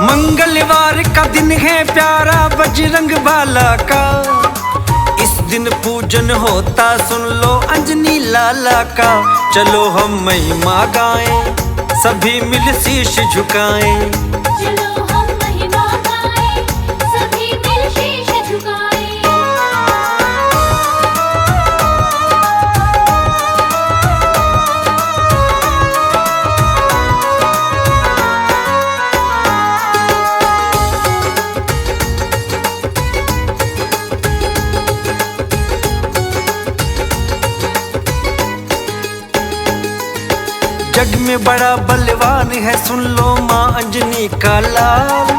मंगलवार का दिन है प्यारा बजरंग बाला का, इस दिन पूजन होता सुन लो अंजनी लाला का। चलो हम महिमा गाएं, सभी मिल शीश झुकाएं। चलो हम महिमा गाएं, सभी मिल शीश झुकाएं। जग में बड़ा बलवान है सुन लो माँ अंजनी का लाल।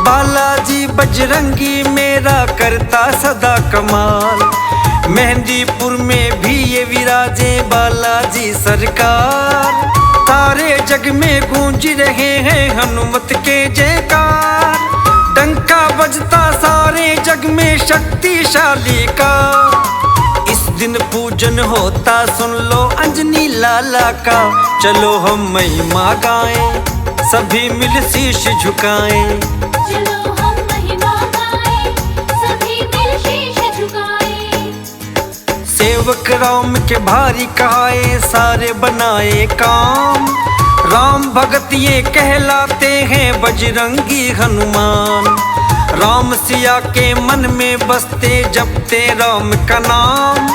बालाजी बजरंगी मेरा करता सदा कमाल। मेहंदीपुर में भी ये विराजे बालाजी सरकार। सारे जग में गूंज रहे हैं हनुमत के जयकार। डंका बजता सारे जग में शक्तिशाली का, इस दिन पूजन होता सुन लो अंजनी लाला का। चलो हम महिमा गाएं, सभी मिल शीश झुकाएं। चलो हम महिमा गाएं, सभी मिल शीश झुकाएं। सेवक राम के भारी कहाए सारे बनाए काम। राम भगत ये कहलाते हैं बजरंगी हनुमान। राम सिया के मन में बसते जपते राम का नाम।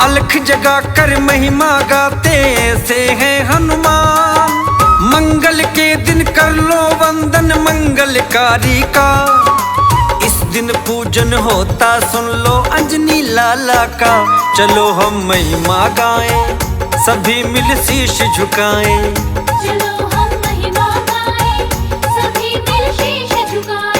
अलख जगा कर महिमा गाते ऐसे हैं हनुमान। मंगल के दिन कर लो वंदन मंगलकारी का, इस दिन पूजन होता सुन लो अंजनी लाला का। चलो हम महिमा गाएं, सभी मिल शीश झुकाएं। चलो हम महिमा गाएं, सभी मिल शीश झुकाएं।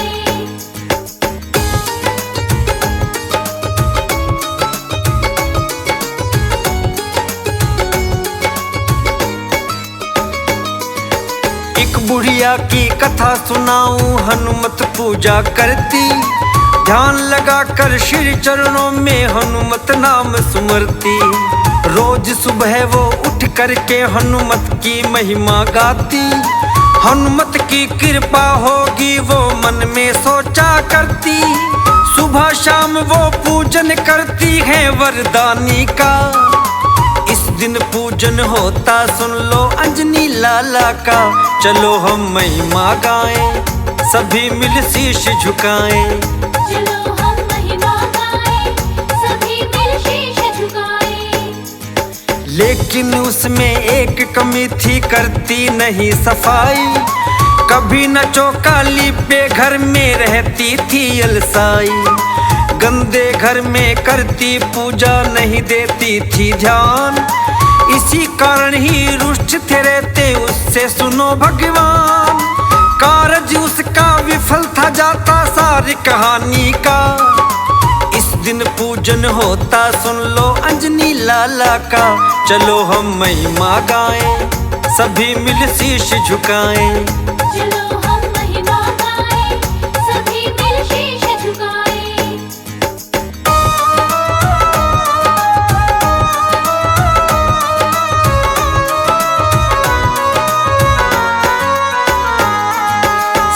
एक बुढ़िया की कथा सुनाऊं हनुमत पूजा करती। ध्यान लगा कर श्री चरणों में हनुमत नाम सुमरती। रोज सुबह वो उठ करके हनुमत की महिमा गाती। हनुमत की कृपा होगी वो मन में सोचा करती। सुबह शाम वो पूजन करती है वरदानी का, इस दिन पूजन होता सुन लो अंजनी लाला का। चलो हम महिमा गाएं, सभी मिल शीश झुकाएं। चलो हम महिमा गाएं, सभी मिल शीश झुकाएं। लेकिन उसमें एक कमी थी, करती नहीं सफाई। कभी न चौका लिपे घर में रहती थी अलसाई। गंदे घर में करती पूजा नहीं देती थी ध्यान। इसी कारण ही रुष्ट थे रहते उससे सुनो भगवान। कारज उसका विफल था जाता सारी कहानी का, इस दिन पूजन होता सुन लो अंजनी लाला का। चलो हम महिमा गाएं, सभी मिल शीश झुकाएं। चलो हम महिमा गाएं, सभी मिल शीश झुकाएं।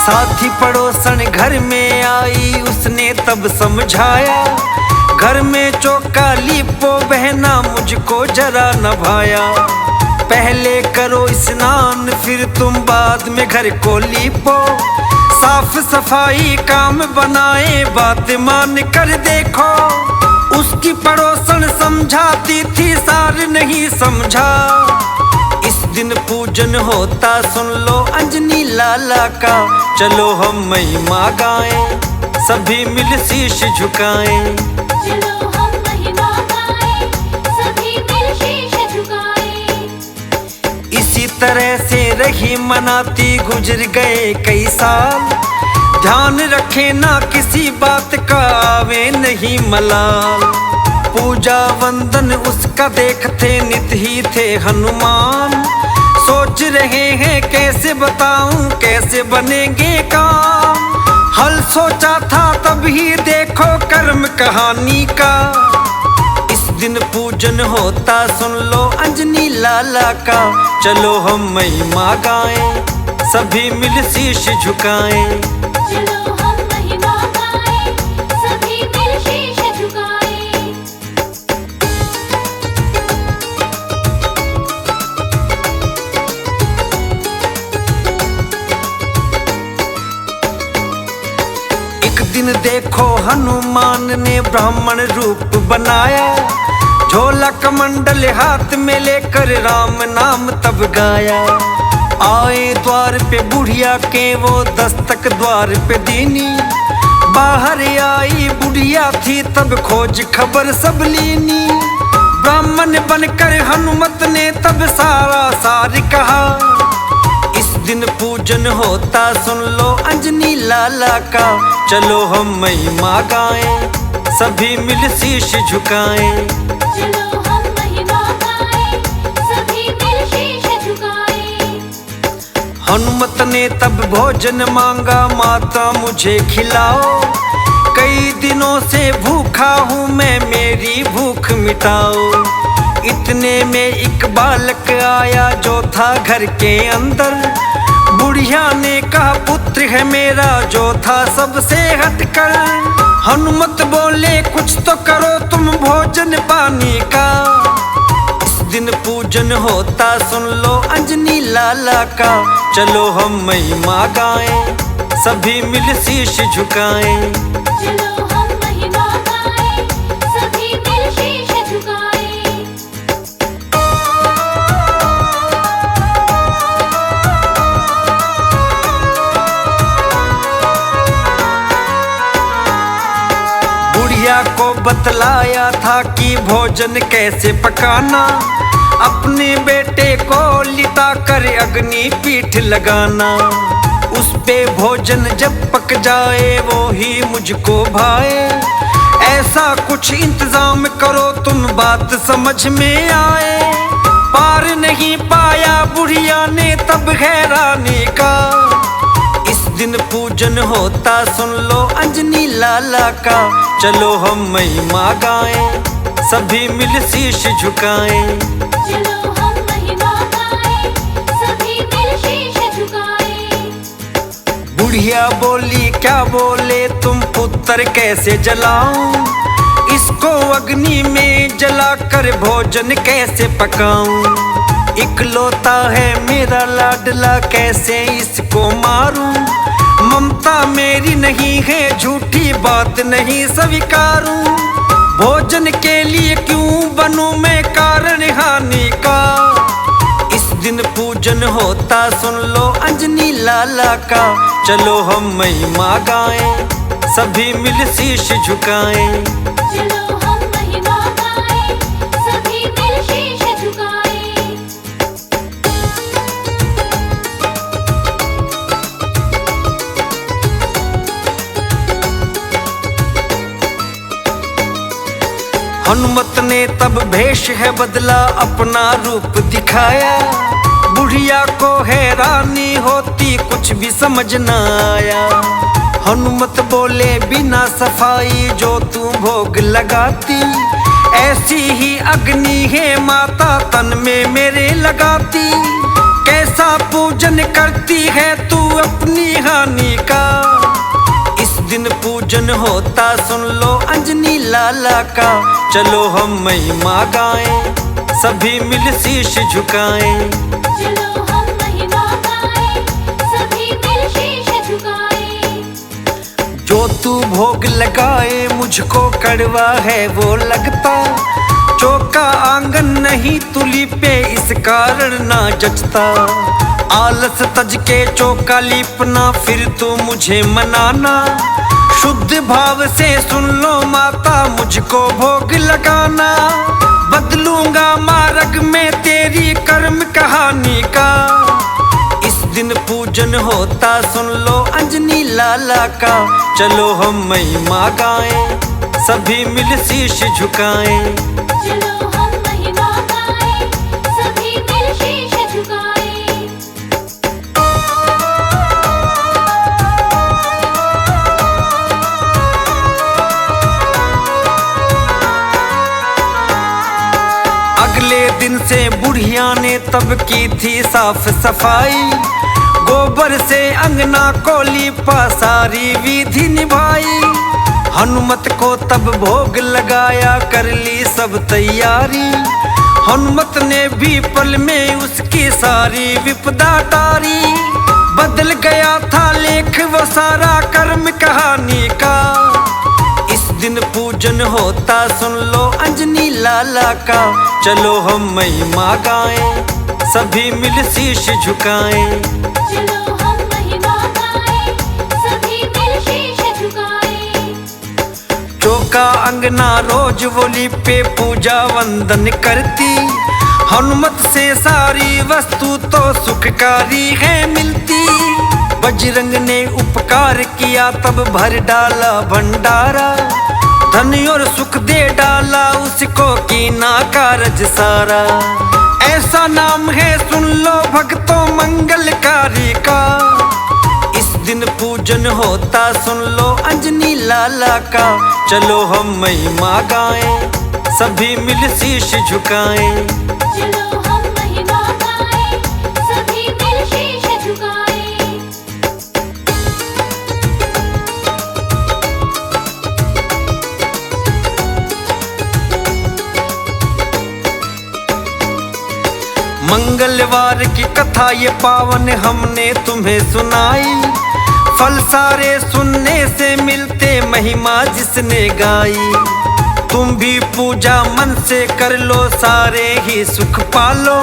साथी पड़ोसन घर में आई, उसने तब समझाया। घर में चौका लिपो बहना मुझको जरा न भाया। पहले करो स्नान फिर तुम बाद में घर को लिपो। साफ सफाई काम बनाए बात मान कर देखो। उसकी पड़ोसन समझाती थी सार नहीं समझा। इस दिन पूजन होता सुन लो अंजनी लाला का। चलो हम महिमा गाएं, सभी मिल शीश झुकाएं। चलो हम महिमा गाएं, सभी मिल शीश झुकाएं। इसी तरह से रही मनाती गुजर गए कई साल। ध्यान रखे ना किसी बात का आवे नहीं मलाल। पूजा वंदन उसका देखते नित ही थे हनुमान। सोच रहे हैं कैसे बताऊं कैसे बनेंगे काम। हल सोचा था तभी देखो कर्म कहानी का। इस दिन पूजन होता सुन लो अंजनी लाला का। चलो हम महिमा गाएं, सभी मिल शीश झुकाएं। चलो हम महिमा गाएं, सभी मिल शीश झुकाएं। एक दिन देखो हनुमान ने ब्राह्मण रूप बनाया, झोला कमंडल हाथ में लेकर राम नाम तब गाया। आए द्वार पे बुढ़िया के वो दस्तक द्वार पे दीनी, बाहर आई बुढ़िया थी तब खोज खबर सब लीनी। ब्राह्मण बनकर हनुमत ने तब सारा सार कहा, इस दिन पूजन होता सुन लो अंजनी लाला का। चलो हम महिमा गाएं, सभी मिल शीश झुकाएं। चलो हम महिमा गाएं, सभी मिल शीश झुकाएं। हनुमत ने तब भोजन मांगा, माता मुझे खिलाओ, कई दिनों से भूखा हूँ मैं, मेरी भूख मिटाओ। इतने में एक बालक आया जो था घर के अंदर, बुढ़िया ने कहा पुत्र है मेरा जो था सबसे हटकर। हनुमत बोले कुछ तो करो तुम भोजन पानी का, इस दिन पूजन होता सुन लो अंजनी लाला का। चलो हम महिमा गाएं, सभी मिल शीश झुकाएं। चलो हम महिमा गाएं, सभी मिल शीश झुकाएं। बुढ़िया को बतलाया था कि भोजन कैसे पकाना, अपने बेटे को लिटा कर अग्नि पीठ लगाना। उस पे भोजन जब पक जाए वो ही मुझको भाए, ऐसा कुछ इंतजाम करो तुम बात समझ में आए। पार नहीं पाया बुढ़िया ने तब हैरानी का, इस दिन पूजन होता सुन लो अंजनी लाला का। चलो हम महिमा गाएं, सभी मिल शीश झुकाएं। चलो हम महिमा गाएं, सभी मिल शीश झुकाएं। बुढ़िया बोली क्या बोले तुम पुत्र कैसे जलाऊं, इसको अग्नि में जलाकर भोजन कैसे पकाऊं। इकलौता है मेरा लाडला कैसे इसको मारूं, ममता मेरी नहीं है झूठी बात नहीं स्वीकारूं। भोजन के लिए क्यों बनूं मैं कारण हानि का, इस दिन पूजन होता सुन लो अंजनी लाला का। चलो हम महिमा गाएं, सभी मिल शीश झुकाएं। चलो हम महिमा गाएं, सभी मिल शीश झुकाएं। हनुमत ने तब भेष है बदला अपना रूप दिखाया, बुढ़िया को हैरानी होती कुछ भी समझ न आया। हनुमत बोले बिना सफाई जो तू भोग लगाती, ऐसी ही अग्नि है माता तन में मेरे लगाती। कैसा पूजन करती है तू अपनी हानि का, इस दिन पूजन होता सुन लो अंजनी लाला का। चलो हम महिमा गाएं, सभी मिल शीश झुकाएं। चलो हम महिमा गाएं, सभी मिल शीश झुकाएं। जो तू भोग लगाए मुझको कड़वा है वो लगता, चौका आंगन नहीं तुली पे इस कारण ना जचता। आलस तज के चौका लीपना फिर तू मुझे मनाना, शुद्ध भाव से सुन लो माता मुझको भोग लगाना। बदलूंगा मार्ग में तेरी कर्म कहानी का, इस दिन पूजन होता सुन लो अंजनी लाला का। चलो हम महिमा गाएं, सभी मिल शीश झुकाएं। चलो हम महिमा गाएं, सभी मिल शीश झुकाएं। अगले दिन से बुढ़िया ने तब की थी साफ सफाई, गोबर से अंगना को लीपा, सारी विधि निभाई। हनुमत को तब भोग लगाया, कर ली सब तैयारी। हनुमत ने भी पल में उसकी सारी विपदा टारी। बदल गया था लेख वो सारा कर्म कहानी का। इस दिन पूजन होता, सुन लो अंजनी लाला का। चलो हम महिमा गाएं, सभी मिल शीश झुकाएं। चलो हम महिमा गाएं, सभी मिल शीश झुकाएं। चौका अंगना रोज वो लीपे, पूजा वंदन करती। हनुमत से सारी वस्तु तो सुखकारी है मिलती। बजरंग ने उपकार किया, तब भर डाला भंडारा। धन और सुख दे डाला, उसको कीना कारज सारा। ऐसा नाम है सुन लो भक्तों मंगलकारी का। इस दिन पूजन होता, सुन लो अंजनी लाला का। चलो हम महिमा गाएं, सभी मिल शीश झुकाएं। चलो हम महिमा गाएं, सभी मिल शीश झुकाएं। मंगलवार की कथा ये पावन हमने तुम्हें सुनाई। फल सारे सुनने से मिलते, महिमा जिसने गाई। तुम भी पूजा मन से कर लो, सारे ही सुख पालो।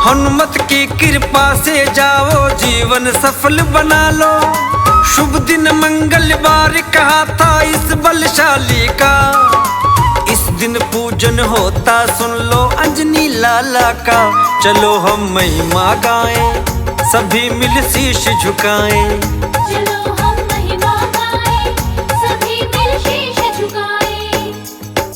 हनुमत की कृपा से जाओ, जीवन सफल बना लो। शुभ दिन मंगलवार कहा था इस बलशाली का। इस दिन पूजन होता, सुन लो अंजनी लाला का। चलो हम महिमा गाएं, सभी मिल शीश झुकाएं।